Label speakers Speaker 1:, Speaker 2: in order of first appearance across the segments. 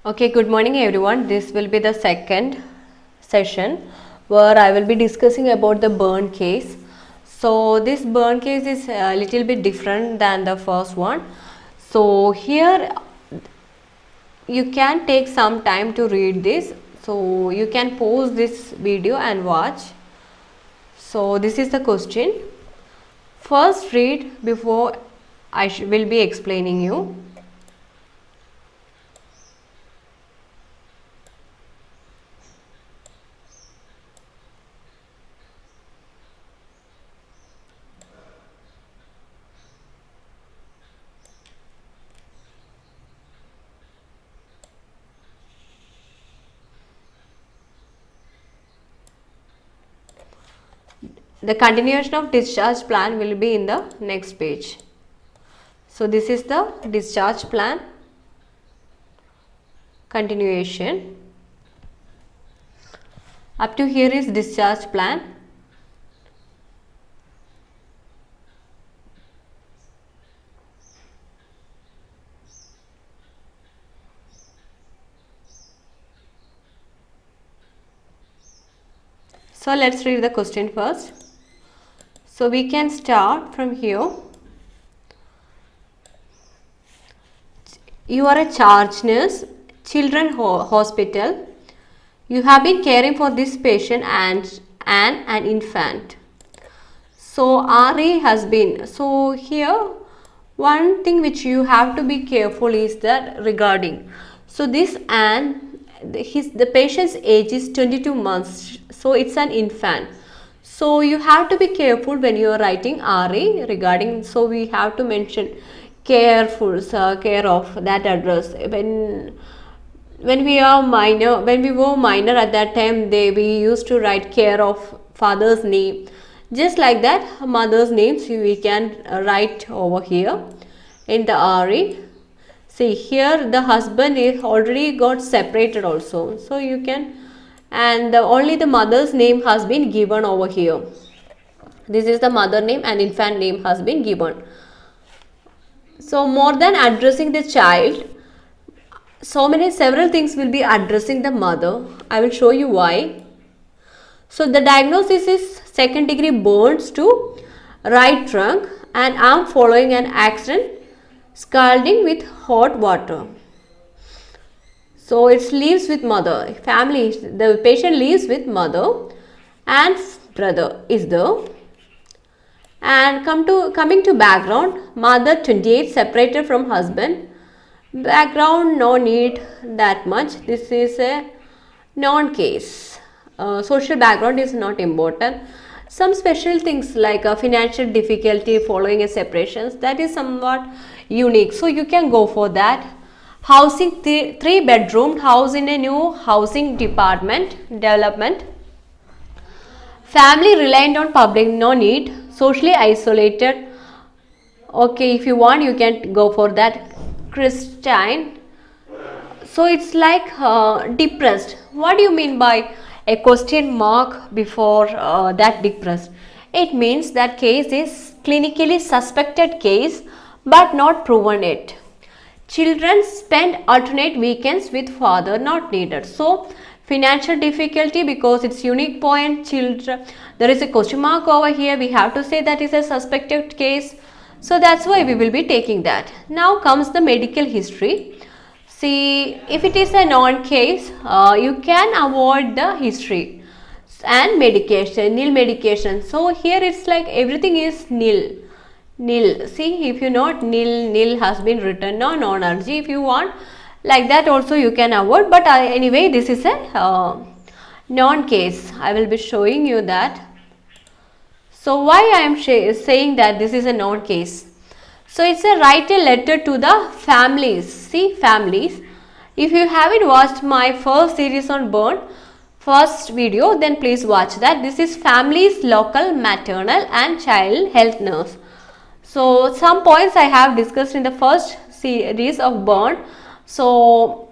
Speaker 1: Okay, good morning everyone. This will be the second session where I will be discussing about the burn case. So this burn case is a little bit different than the first one. So here you can take some time to read this. So you can pause this video and watch. So this is the question. First read before I will be explaining you. The continuation of discharge plan will be in the next page. So this is the discharge plan continuation. Up to here is discharge plan. So let's read the question first. So we can start from here. You are a charge nurse, children hospital. You have been caring for this patient and an infant. So RA has been. So here one thing which you have to be careful is that regarding. So this the patient's age is 22 months. So it's an infant. So you have to be careful when you are writing RA regarding. So we have to mention careful, care of that address. When we are minor, when we were minor at that time, we used to write care of father's name. Just like that, mother's names we can write over here in the RA. See here the husband is already got separated also. So you can, and only the mother's name has been given over here. This is the mother name and infant name has been given. So more than addressing the child, several things will be addressing the mother. I will show you why. So the diagnosis is second degree burns to right trunk and arm following an accident, scalding with hot water. So it lives with mother, family, the patient lives with mother and brother is there. And coming to background, mother 28 separated from husband. Background no need that much. This is a non-case. Social background is not important. Some special things like a financial difficulty following a separation, that is somewhat unique. So you can go for that. Housing, three bedroom house in a new housing development. Family reliant on public, no need. Socially isolated. Okay, if you want you can go for that. Christine. So it's like depressed. What do you mean by a question mark before that depressed? It means that case is clinically suspected case but not proven yet. Children spend alternate weekends with father, not needed. So financial difficulty, because it's unique point, children, there is a question mark over here, we have to say that is a suspected case. So that's why we will be taking that. Now comes the medical history. See, if it is a non-case, you can avoid the history and medication, nil medication. So here it's like everything is nil. Nil. See, if you note nil has been written, no non-allergy. If you want like that also you can avoid. But anyway, this is a non-case. I will be showing you that. So why I am saying that this is a non-case? So it's a write a letter to the families. See, families. If you haven't watched my first series on burn, first video, then please watch that. This is families, local, maternal and child health nurse. So some points I have discussed in the first series of burn. So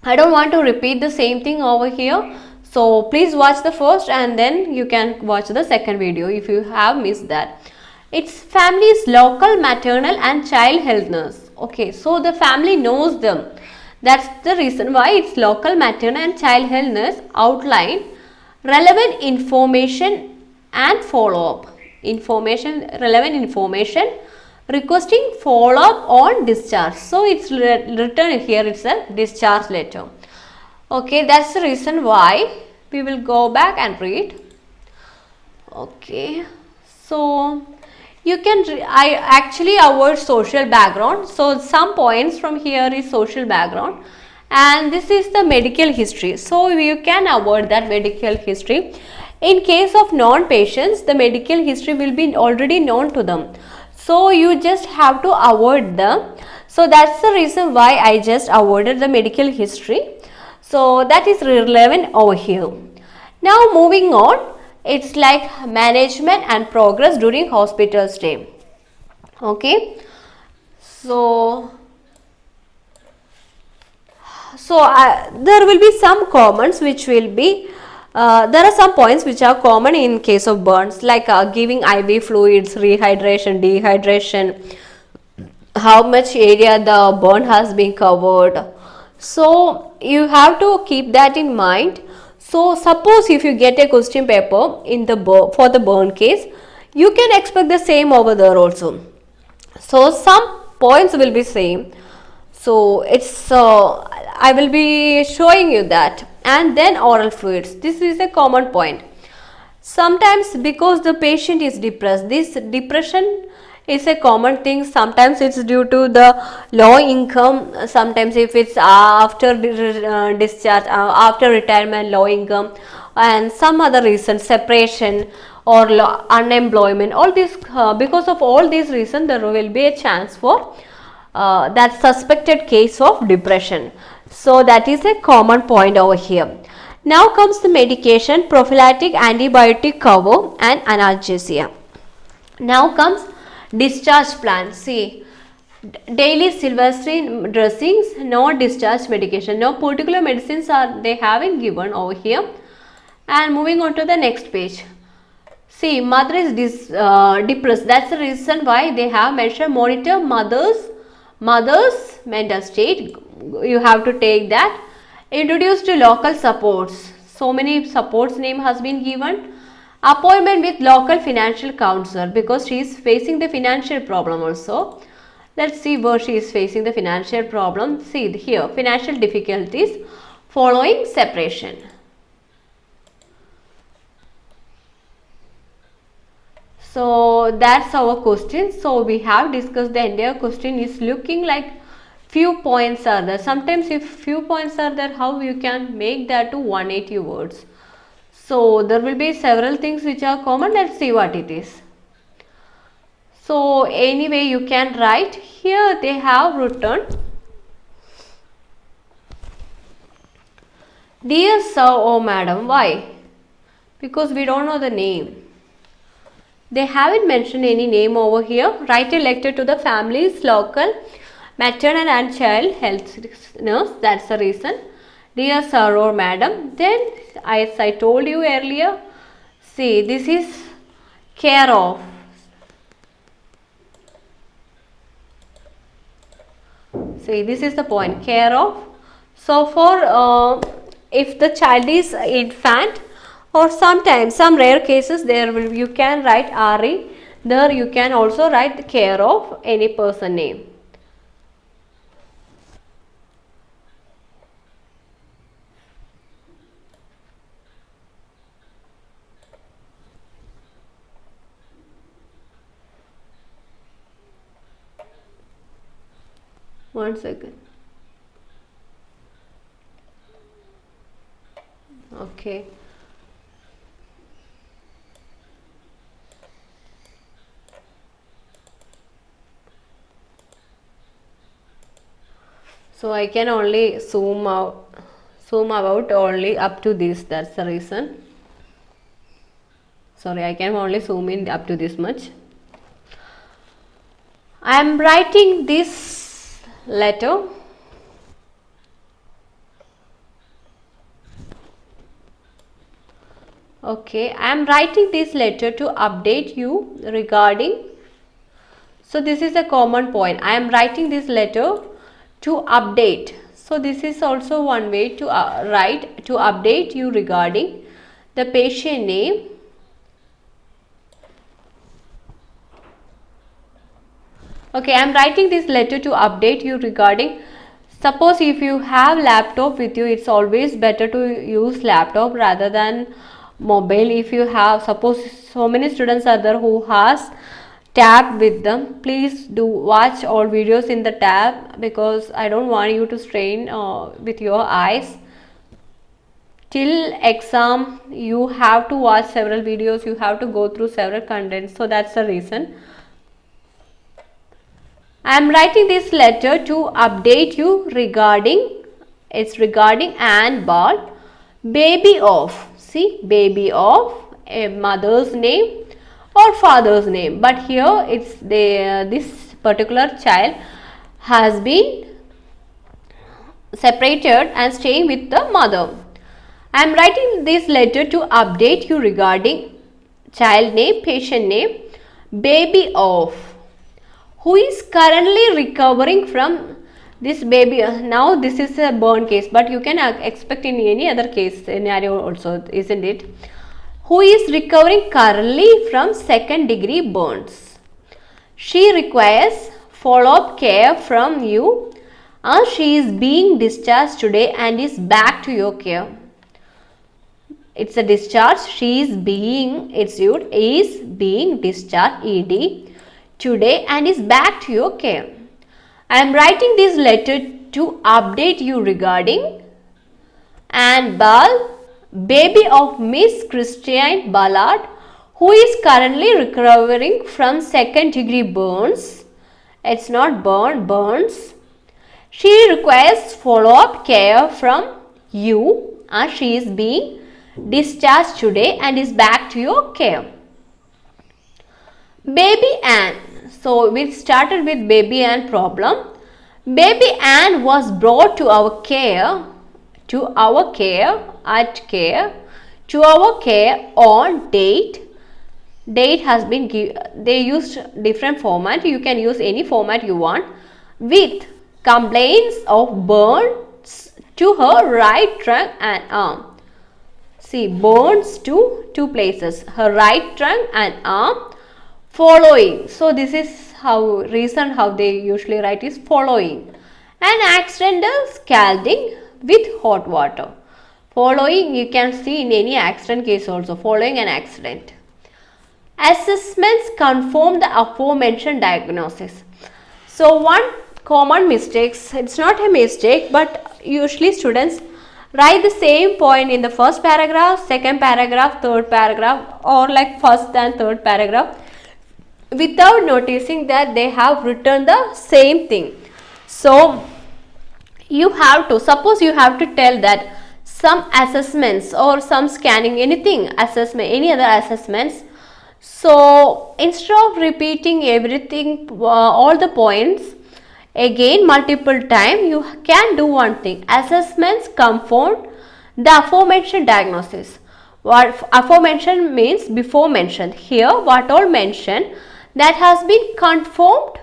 Speaker 1: I don't want to repeat the same thing over here. So please watch the first and then you can watch the second video if you have missed that. It's families, local, maternal and child health nurse. Okay, so the family knows them. That's the reason why it's local maternal and child health nurse outline relevant information and follow up. Relevant information, requesting follow up on discharge. So it's written here, it's a discharge letter. Okay, that's the reason why we will go back and read. Okay, so you can I actually avoid social background. So some points from here is social background, and this is the medical history. So you can avoid that medical history. In case of non-patients, the medical history will be already known to them. So you just have to avoid them. So that's the reason why I just avoided the medical history. So that is relevant over here. Now moving on, it's like management and progress during hospital stay. Okay. So there will be some comments which will be there are some points which are common in case of burns, like giving IV fluids, rehydration, dehydration, how much area the burn has been covered. So you have to keep that in mind. So suppose if you get a question paper in the for the burn case, you can expect the same over there also. So some points will be same. So it's I will be showing you that. And then oral fluids, this is a common point. Sometimes because the patient is depressed, this depression is a common thing. Sometimes it's due to the low income, sometimes if it's after discharge, after retirement, low income, and some other reason, separation or unemployment, all this because of all these reasons there will be a chance for that suspected case of depression. So that is a common point over here. Now comes the medication, prophylactic, antibiotic cover and analgesia. Now comes discharge plan. See, daily Silvestrin dressings, no discharge medication, no particular medicines are they haven't given over here. And moving on to the next page. See, mother is depressed. That's the reason why they have mentioned monitor mother's mental state. You have to take that. Introduced to local supports. So many supports name has been given. Appointment with local financial counselor because she is facing the financial problem also. Let's see where she is facing the financial problem. See here, financial difficulties following separation. So that's our question. So we have discussed the entire question. Is looking like few points are there. Sometimes if few points are there, how you can make that to 180 words. So there will be several things which are common. Let's see what it is. So anyway, you can write here. They have written, dear sir or madam. Why? Because we don't know the name. They haven't mentioned any name over here. Write a letter to the family's local maternal and child health nurse. That's the reason. Dear sir or madam. Then as I told you earlier, see, this is care of. See, this is the point, care of. So for if the child is infant, or sometimes some rare cases there will you can write RE. There you can also write the care of any person name. One second. Okay. So I can only zoom out only up to this. That's the reason. Sorry, I can only zoom in up to this much. I am writing this letter. Okay, I am writing this letter to update you regarding. So this is a common point. I am writing this letter to update. So this is also one way to write to update you regarding the patient name. Okay, I am writing this letter to update you regarding, suppose if you have laptop with you, it's always better to use laptop rather than mobile. If you have, suppose so many students are there who has tab with them, please do watch all videos in the tab, because I don't want you to strain with your eyes. Till exam you have to watch several videos, you have to go through several contents, so that's the reason I am writing this letter to update you regarding, it's regarding Anne Ball, baby of, see, baby of a mother's name or father's name, but here it's this particular child has been separated and staying with the mother. I am writing this letter to update you regarding child name, patient name, baby of, who is currently recovering from this baby. Now this is a burn case, but you can expect in any other case scenario also, isn't it? Who is recovering currently from second degree burns. She requires follow-up care from you. She is being discharged today and is back to your care. It's a discharge. She is being, it's used, is being discharged, ed, today and is back to your care. I am writing this letter to update you regarding Anne Ball, baby of Miss Christine Ballard, who is currently recovering from second degree burns. It's not burns. She requires follow-up care from you, and she is being discharged today and is back to your care. Baby Anne. So we started with baby Anne problem. Baby Anne was brought to our care on date. Date has been given. They used different format. You can use any format you want. With complaints of burns to her right trunk and arm. See, burns to two places, her right trunk and arm. Following, so this is how reason how they usually write is following an accidental scalding with hot water. Following, you can see in any accident case also, following an accident. Assessments confirm the aforementioned diagnosis. So one common mistakes, it's not a mistake, but usually students write the same point in the first paragraph, second paragraph, third paragraph, or like first and third paragraph, without noticing that they have written the same thing. So you have to, suppose you have to tell that some assessments or some scanning, anything assessment, any other assessments. So instead of repeating everything, all the points again multiple time, you can do one thing. Assessments confirm the aforementioned diagnosis. What aforementioned means before mentioned. Here what all mentioned, that has been confirmed.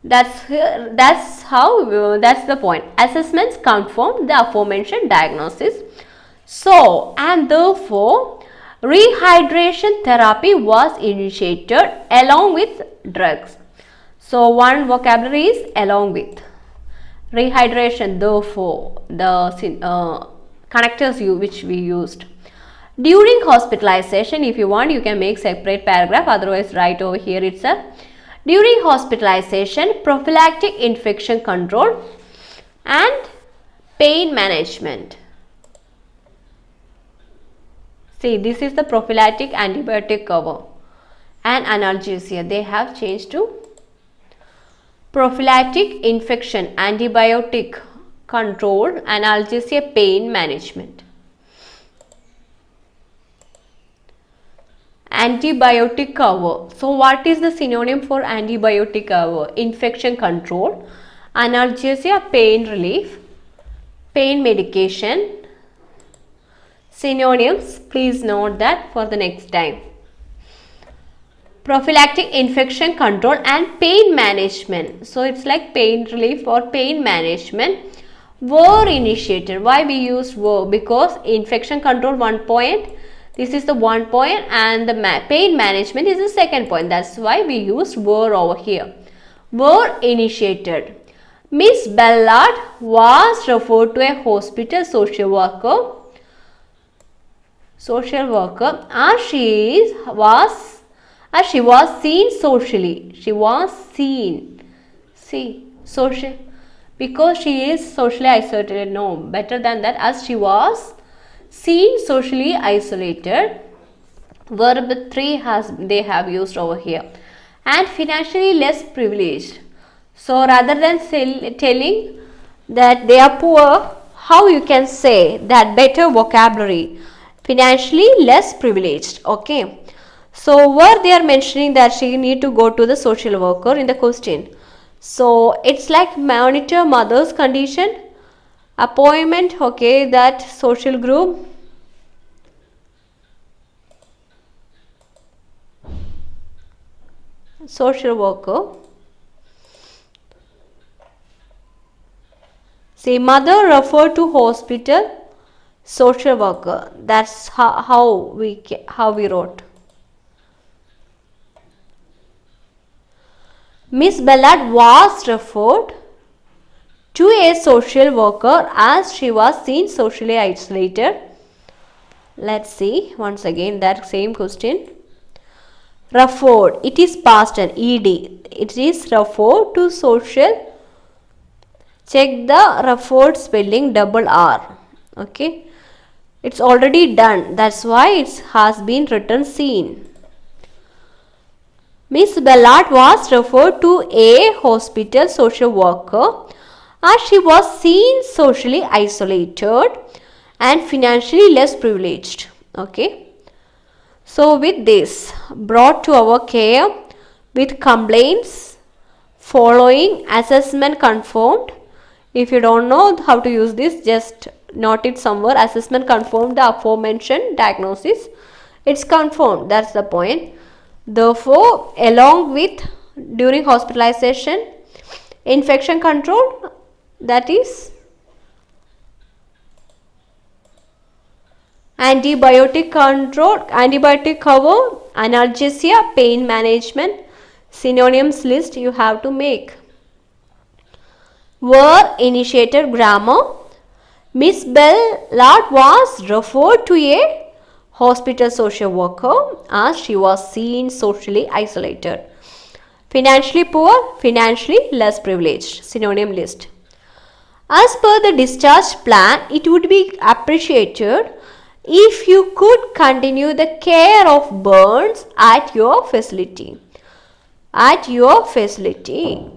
Speaker 1: That's the point. Assessments confirm the aforementioned diagnosis. So, and therefore rehydration therapy was initiated along with drugs. So one vocabulary is along with. Rehydration, therefore, the connectors which we used. During hospitalization, if you want, you can make separate paragraph, otherwise write over here itself. During hospitalization, prophylactic infection control and pain management. See, this is the prophylactic antibiotic cover and analgesia. They have changed to prophylactic infection, antibiotic control, analgesia, pain management. Antibiotic cover. So what is the synonym for antibiotic cover? Infection control, analgesia, pain relief, pain medication. Synonyms, please note that for the next time. Prophylactic infection control and pain management. So it's like pain relief or pain management. Were initiated. Why we used were? Because infection control 1 point. This is the 1 point and the pain management is the second point. That's why we used were over here. Were initiated. Miss Ballard was referred to a hospital social worker as she was seen socially. She was seen. See, social, because she is socially isolated. No, better than that, as she was seen socially isolated. Verb 3 they have used over here. And financially less privileged. So rather than telling that they are poor, how you can say that better vocabulary? Financially less privileged. Okay. So where they are mentioning that she need to go to the social worker in the question. So it's like monitor mother's condition, appointment, okay, that social group. Social worker. See, mother referred to hospital, social worker. That's how we wrote. Miss Ballard was referred to a social worker as she was seen socially isolated. Let's see once again that same question. Referred, it is past tense, ed. It is referred to social. Check the referred spelling, double R. Okay. It's already done. That's why it has been written seen. Miss Ballard was referred to a hospital social worker as she was seen socially isolated and financially less privileged. Okay. So with this, brought to our care with complaints following assessment confirmed. If you don't know how to use this, just note it somewhere. Assessment confirmed the aforementioned diagnosis. It's confirmed. That's the point. Therefore, along with during hospitalization, infection control, that is antibiotic control, antibiotic cover, analgesia, pain management, synonyms list you have to make. Were initiated grammar. Miss Ballard was referred to a hospital social worker as she was seen socially isolated. Financially poor, financially less privileged. Synonym list. As per the discharge plan, it would be appreciated if you could continue the care of burns at your facility. At your facility.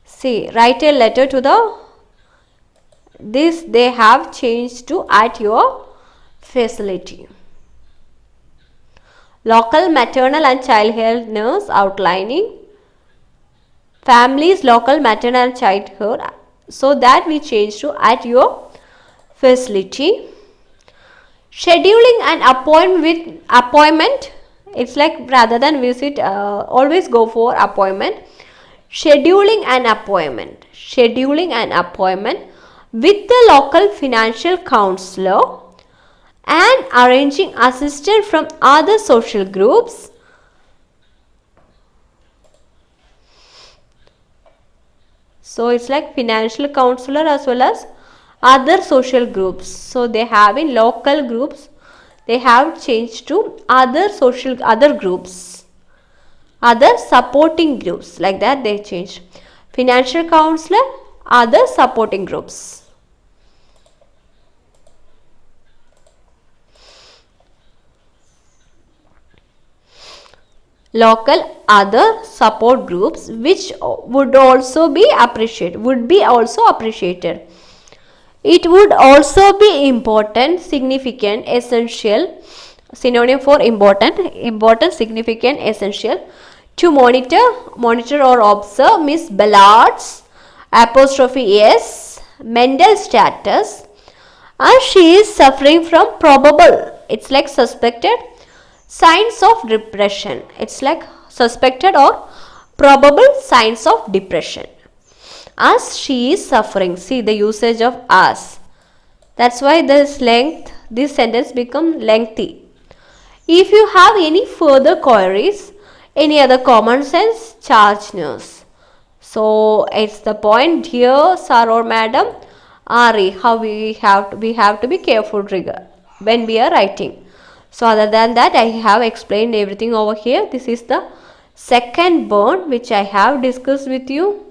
Speaker 1: See, write a letter to the, this they have changed to at your facility. Local maternal and child health nurse outlining. Families, local maternal and childhood. So that we change to at your facility. Scheduling an appointment. It's like rather than visit, always go for appointment. Scheduling an appointment. Scheduling an appointment with the local financial counselor and arranging assistance from other social groups. So it's like financial counselor as well as other social groups. So they have in local groups, they have changed to other groups, other supporting groups, like that they changed. Financial counselor, other supporting groups. Local other support groups which would also be appreciated, It would also be important, significant, essential, synonym for important, significant, essential, to monitor or observe Miss Ballard's ' mental status as she is suffering from probable, it's like suspected, signs of depression. It's like suspected or Probable signs of depression. As she is suffering. See the usage of as. That's why this sentence become lengthy. If you have any further queries, any other common sense, charge nurse. So it's the point here, sir or madam, RE, how we have to be careful when we are writing. So other than that, I have explained everything over here. This is the second bond which I have discussed with you.